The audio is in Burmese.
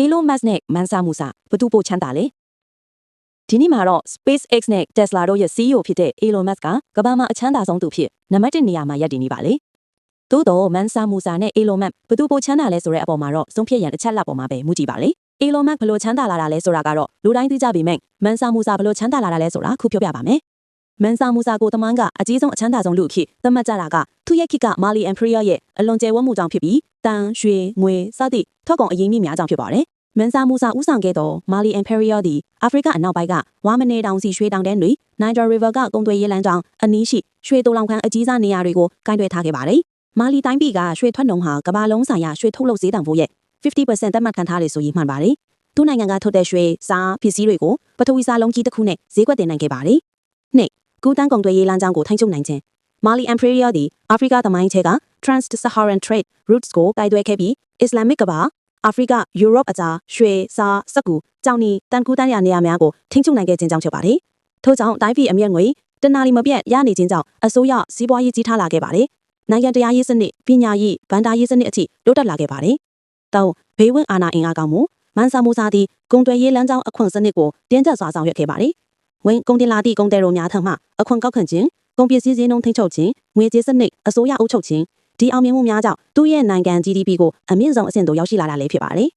Elon Musk နဲ့ Mansa Musa ဘသူပိုချမ်းသာလဲဒီနေ့မှာတော့ SpaceX နဲ့ Tesla တို့ရဲ့ CEO ဖြစ်တဲ့ Elon Musk ကကမ္ဘာမှာအချမ်းသာဆုံးသူဖြစ်နံပါတ်1နေရာမှာရပ်တည်နေပါလေသို့တော့ Mansa Musa နဲ့ Elon Musk ဘသူပိုချမ်းသာလဲဆိုတဲ့အပေါ်မှာတော့ဆုံးဖြတ်ရန်တစ်ချက်လက်ပေါ်မှာပဲမူတည်ပါလေ Elon Musk ဘလို့ချမ်းသာလာတာလဲဆိုတာကတော့လူတိုင်းသိကြပေမဲ့ Mansa Musa ဘလို့ချမ်းသာလာတာလဲဆိုတာခုပြောပြပါမယ်Mansa Musa ကိုတမန်ကအကြီးဆုံးအချမ်းသာဆုံးလူအဖြစ်သတ်မှတ်ကြတာကသူ့ရဲ့ခေတ်က Mali Empire ရဲ့အလွန်ကျယ်ဝန်းမှုကြောင့်ဖြစ်ပြီးတန်ရွှေငွေစသည့်ထွက်ကုန်အရင်းမြစ်များကြောင့်ဖြစ်ပါတယ်Mansa Musa ဦးဆောင်ခဲ့သော Mali Empire သည်အာဖရိကအနောက်ပိုင်းကဝါမနေတောင်စီရွှေတောင်တန်းတွေ Niger River ကကုန်သွယ်ရေးလမ်းကြောင်းအနီးရှိရွှေတူလောင်ခန်းအကြီးစားနေရာတွေကိုကင်တွယ်ထားခဲ့ပါတယ်။ Mali တိုင်းပြည်ကရွှေထွက်နှုန်းဟာကမ္ဘာလုံးဆိုင်ရာရွှေထုတ်လုပ်ဈေးတန်ဖိုးရဲ့ 50% သတ်မှတ်ခံထားရဆိုရင်မှန်ပါတယ်။သူ့နိုင်ငံကထုတ်တဲ့ရွှေစားပစ္စည်းတွေကိုပထဝီစာလုံးကြီးတစ်ခုနဲ့ဈေးကွက်တင်နိုင်ခဲ့ပါတယ်။နှစ်ကူတန်းကုန်သွယ်ရေးလမ်းကြောင်းကိုထိန်းချုပ်နိုင်ခြင်း Mali Empire သည်အာဖရိကသမိုင်းထဲက Trans-Saharan Trade Routes ကိုကင်တွယ်ခဲ့ပြီး Islamic ကမ္ဘာအာဖရိကယူရိုပအကြားရွှေစားစက်ကူကြောင်နီတန်ကူးတန်းရနေရာများကိုထိန်းချုပ်နိုင်ခဲ့ခြင်းကြောင့်ဖြစ်ပါတယ်။ထို့ကြောင့်တိုင်းပြည်အမြတ်ငွေတနာလီမပြတ်ရနေခြင်းကြောင့်အစိုးရစီးပွားရေးကြီးထားလာခဲ့ပါတယ်။နိုင်ငံတရားရေးစနစ်ပညာရေးဗန္ဒာရေးစနစ်အထိတိုးတက်လာခဲ့ပါတယ်။တောင်ဘေးဝန်းအာဏာအင်အားကောင်းမှုMansa Musaသည်ကုန်သွယ်ရေးလမ်းကြောင်းအခွင့်စနစ်ကိုတင်းကျပ်စွာဆောင်ရွက်ခဲ့ပါတယ်။ဝင်ကုန်တင်လာသည့်ကုန်သည်တို့များထံမှအခွင့်ကောက်ခံခြင်းကုန်ပစ္စည်းဈေးနှုန်းထိန်းချုပ်ခြင်းငွေကြေးစနစ်အစိုးရအုပ်ချုပ်ခြင်းဒီအောင်မြင်မှုများကြောင့်သူ့ရဲ့နိုင်ငံ GDP ကိုအမြင့်ဆုံးအဆင့်သို့ရောက်ရှိလာတာလည်းဖြစ်ပါတယ်